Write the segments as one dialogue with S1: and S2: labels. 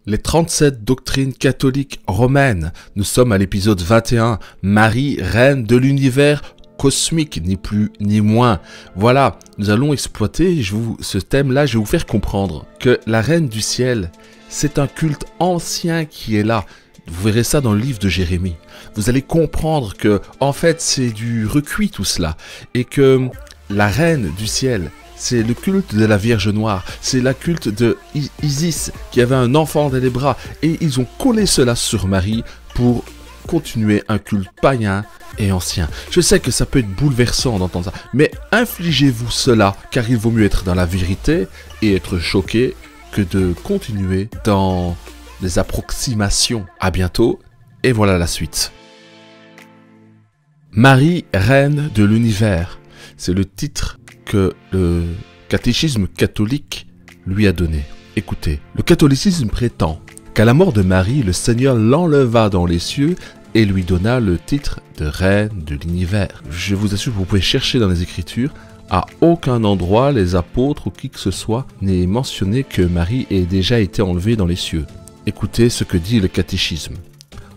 S1: Les 37 doctrines catholiques romaines. Nous sommes à l'épisode 21. Marie, reine de l'univers cosmique, ni plus ni moins. Voilà, nous allons exploiter ce thème-là. Je vais vous faire comprendre que la reine du ciel, c'est un culte ancien qui est là. Vous verrez ça dans le livre de Jérémie. Vous allez comprendre que, en fait, c'est du recuit tout cela. Et que la reine du ciel, c'est le culte de la Vierge Noire, c'est le culte de Isis qui avait un enfant dans les bras et ils ont collé cela sur Marie pour continuer un culte païen et ancien. Je sais que ça peut être bouleversant d'entendre ça, mais infligez-vous cela car il vaut mieux être dans la vérité et être choqué que de continuer dans des approximations. À bientôt et voilà la suite. Marie, reine de l'univers, c'est le titre que le catéchisme catholique lui a donné. Écoutez, le catholicisme prétend qu'à la mort de Marie, le Seigneur l'enleva dans les cieux et lui donna le titre de reine de l'univers. Je vous assure que vous pouvez chercher dans les Écritures, à aucun endroit les apôtres ou qui que ce soit n'est mentionné que Marie ait déjà été enlevée dans les cieux. Écoutez ce que dit le catéchisme.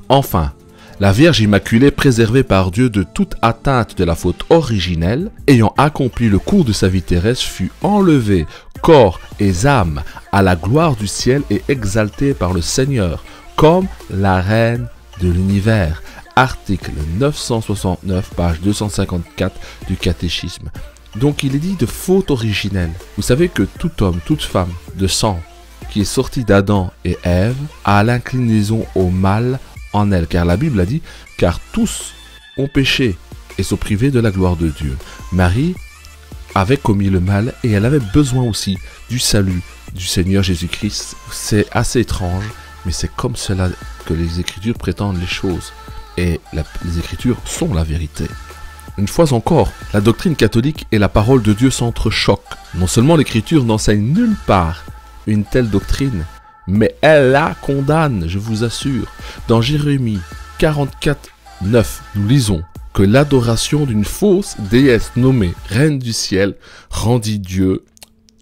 S1: Enfin, la Vierge Immaculée, préservée par Dieu de toute atteinte de la faute originelle, ayant accompli le cours de sa vie terrestre, fut enlevée, corps et âme, à la gloire du ciel et exaltée par le Seigneur, comme la reine de l'univers. Article 969, page 254 du catéchisme. Donc il est dit de faute originelle. Vous savez que tout homme, toute femme de sang qui est sorti d'Adam et Ève a l'inclinaison au mal en elle, car la Bible a dit, car tous ont péché et sont privés de la gloire de Dieu. Marie avait commis le mal et elle avait besoin aussi du salut du Seigneur Jésus-Christ. C'est assez étrange, mais c'est comme cela que les Écritures prétendent les choses. Et les Écritures sont la vérité. Une fois encore, la doctrine catholique et la parole de Dieu s'entrechoquent. Non seulement l'Écriture n'enseigne nulle part une telle doctrine, mais elle la condamne, je vous assure. Dans Jérémie 44, 9, nous lisons que l'adoration d'une fausse déesse nommée Reine du Ciel rendit Dieu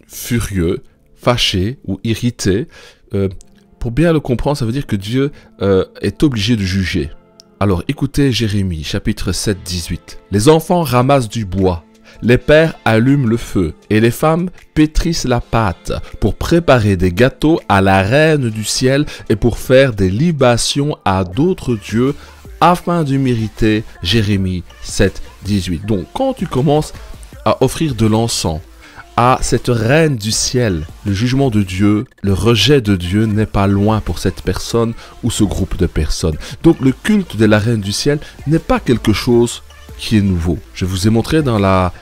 S1: furieux, fâché ou irrité. Pour bien le comprendre, ça veut dire que Dieu est obligé de juger. Alors écoutez Jérémie chapitre 7, 18. Les enfants ramassent du bois. Les pères allument le feu et les femmes pétrissent la pâte pour préparer des gâteaux à la reine du ciel et pour faire des libations à d'autres dieux afin de mériter. Jérémie 7, 18. Donc quand tu commences à offrir de l'encens à cette reine du ciel, le jugement de Dieu, le rejet de Dieu n'est pas loin pour cette personne ou ce groupe de personnes. Donc le culte de la reine du ciel n'est pas quelque chose qui est nouveau. Je vous ai montré dans la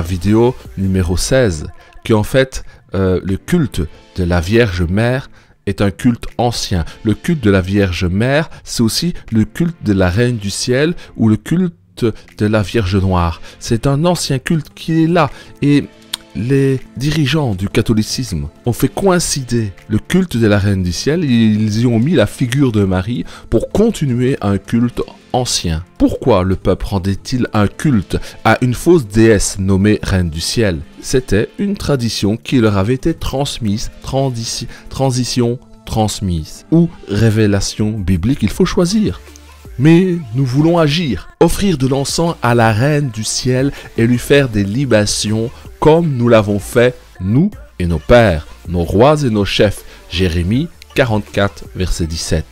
S1: vidéo numéro 16 qu'en fait le culte de la Vierge Mère est un culte ancien. Le culte de la Vierge Mère, c'est aussi le culte de la Reine du Ciel ou le culte de la Vierge Noire. C'est un ancien culte qui est là et les dirigeants du catholicisme ont fait coïncider le culte de la Reine du Ciel et ils y ont mis la figure de Marie pour continuer un culte ancien. Pourquoi le peuple rendait-il un culte à une fausse déesse nommée Reine du Ciel? C'était une tradition qui leur avait été transmise, transmise, ou révélation biblique, il faut choisir. Mais nous voulons agir, offrir de l'encens à la Reine du Ciel et lui faire des libations comme nous l'avons fait, nous et nos pères, nos rois et nos chefs. Jérémie 44, verset 17.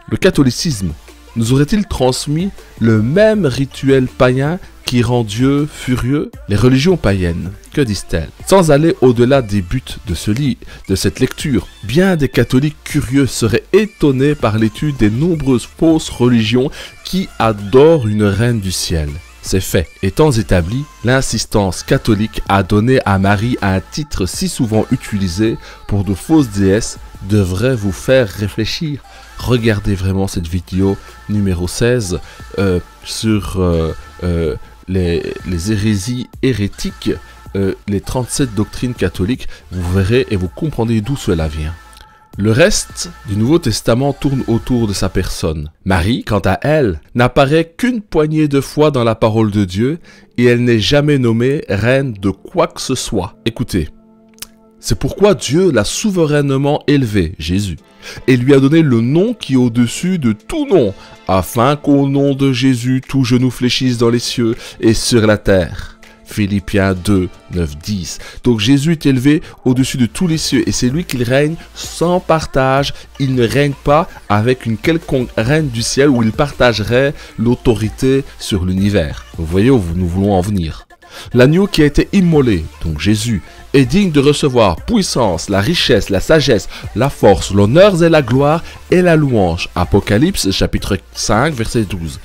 S1: Le catholicisme nous aurait-il transmis le même rituel païen qui rend Dieu furieux? Les religions païennes, que disent-elles? Sans aller au-delà des buts de cette lecture, bien des catholiques curieux seraient étonnés par l'étude des nombreuses fausses religions qui adorent une reine du ciel. Ces faits étant établis, l'insistance catholique à donner à Marie un titre si souvent utilisé pour de fausses déesses devrait vous faire réfléchir. Regardez vraiment cette vidéo numéro 16 sur les hérésies hérétiques, les 37 doctrines catholiques. Vous verrez et vous comprendrez d'où cela vient. Le reste du Nouveau Testament tourne autour de sa personne. Marie, quant à elle, n'apparaît qu'une poignée de fois dans la parole de Dieu et elle n'est jamais nommée reine de quoi que ce soit. Écoutez, C'est pourquoi Dieu l'a souverainement élevé, Jésus, et lui a donné le nom qui est au-dessus de tout nom, afin qu'au nom de Jésus, tout genou fléchisse dans les cieux et sur la terre. Philippiens 2, 9, 10. Donc Jésus est élevé au-dessus de tous les cieux et c'est lui qui règne sans partage. Il ne règne pas avec une quelconque reine du ciel où il partagerait l'autorité sur l'univers. Vous voyez où nous voulons en venir. L'agneau qui a été immolé, donc Jésus, est digne de recevoir puissance, la richesse, la sagesse, la force, l'honneur et la gloire et la louange. Apocalypse chapitre 5 verset 12.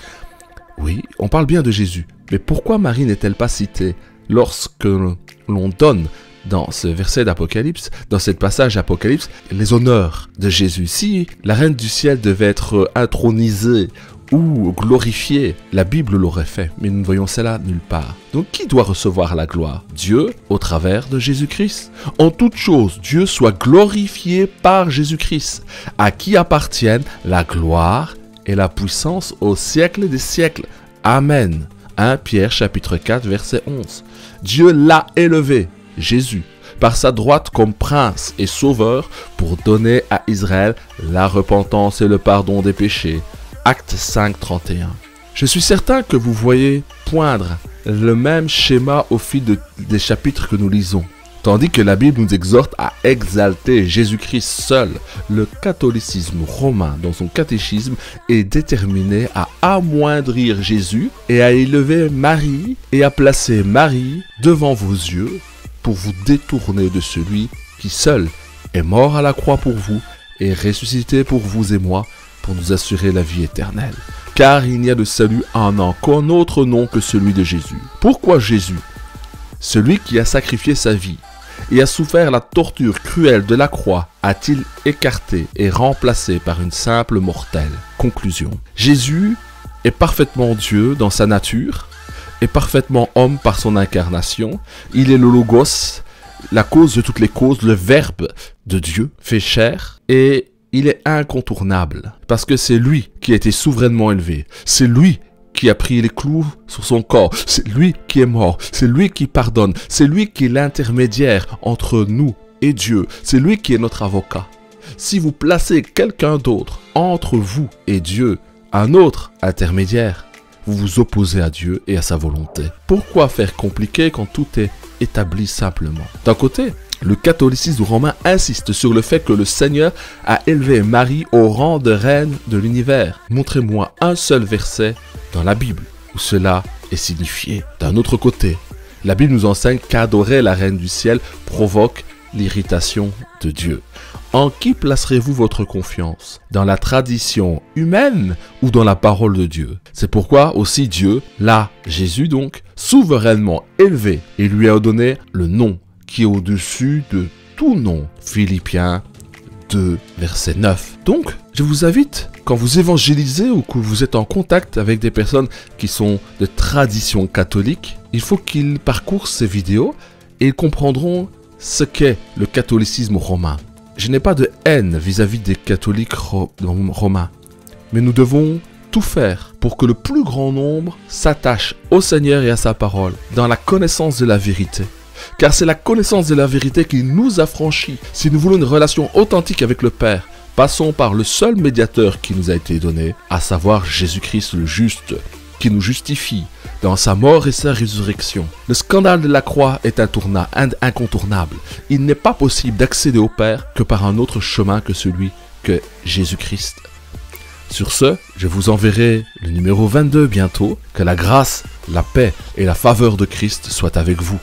S1: Oui, on parle bien de Jésus. Mais pourquoi Marie n'est-elle pas citée lorsque l'on donne dans ce verset d'Apocalypse, dans ce passage d'Apocalypse, les honneurs de Jésus? Si la reine du ciel devait être intronisée ou glorifiée, la Bible l'aurait fait, mais nous ne voyons cela nulle part. Donc qui doit recevoir la gloire? Dieu au travers de Jésus-Christ. En toute chose, Dieu soit glorifié par Jésus-Christ, à qui appartiennent la gloire et la puissance au siècle des siècles. Amen. 1 Pierre chapitre 4 verset 11. Dieu l'a élevé, Jésus, par sa droite comme prince et sauveur pour donner à Israël la repentance et le pardon des péchés. Acte 5, 31. Je suis certain que vous voyez poindre le même schéma au fil des chapitres que nous lisons. Tandis que la Bible nous exhorte à exalter Jésus-Christ seul, le catholicisme romain dans son catéchisme est déterminé à amoindrir Jésus et à élever Marie et à placer Marie devant vos yeux pour vous détourner de celui qui seul est mort à la croix pour vous et ressuscité pour vous et moi pour nous assurer la vie éternelle. Car il n'y a de salut en aucun autre nom que celui de Jésus. Pourquoi Jésus? Celui qui a sacrifié sa vie et a souffert la torture cruelle de la croix a-t-il écarté et remplacé par une simple mortelle? Conclusion. Jésus est parfaitement Dieu dans sa nature, est parfaitement homme par son incarnation. Il est le Logos, la cause de toutes les causes, le Verbe de Dieu fait chair et il est incontournable parce que c'est lui qui a été souverainement élevé. C'est lui qui a pris les clous sur son corps, c'est lui qui est mort, c'est lui qui pardonne, c'est lui qui est l'intermédiaire entre nous et Dieu, c'est lui qui est notre avocat. Si vous placez quelqu'un d'autre entre vous et Dieu, un autre intermédiaire, vous vous opposez à Dieu et à sa volonté. Pourquoi faire compliqué quand tout est établi simplement? D'un côté, le catholicisme romain insiste sur le fait que le Seigneur a élevé Marie au rang de reine de l'univers. Montrez-moi un seul verset dans la Bible où cela est signifié. D'un autre côté, la Bible nous enseigne qu'adorer la reine du ciel provoque l'irritation de Dieu. En qui placerez-vous votre confiance? Dans la tradition humaine ou dans la parole de Dieu? C'est pourquoi aussi Dieu l'a, Jésus donc, souverainement élevé et lui a donné le nom qui est au-dessus de tout nom. Philippiens 2, verset 9. Donc, je vous invite, quand vous évangélisez ou que vous êtes en contact avec des personnes qui sont de tradition catholique, il faut qu'ils parcourent ces vidéos et ils comprendront ce qu'est le catholicisme romain. Je n'ai pas de haine vis-à-vis des catholiques romains, mais nous devons tout faire pour que le plus grand nombre s'attache au Seigneur et à sa parole dans la connaissance de la vérité. Car c'est la connaissance de la vérité qui nous affranchit. Si nous voulons une relation authentique avec le Père, passons par le seul médiateur qui nous a été donné, à savoir Jésus-Christ le juste, qui nous justifie dans sa mort et sa résurrection. Le scandale de la croix est incontournable. Il n'est pas possible d'accéder au Père que par un autre chemin que celui que Jésus-Christ. Sur ce, je vous enverrai le numéro 22 bientôt. Que la grâce, la paix et la faveur de Christ soient avec vous.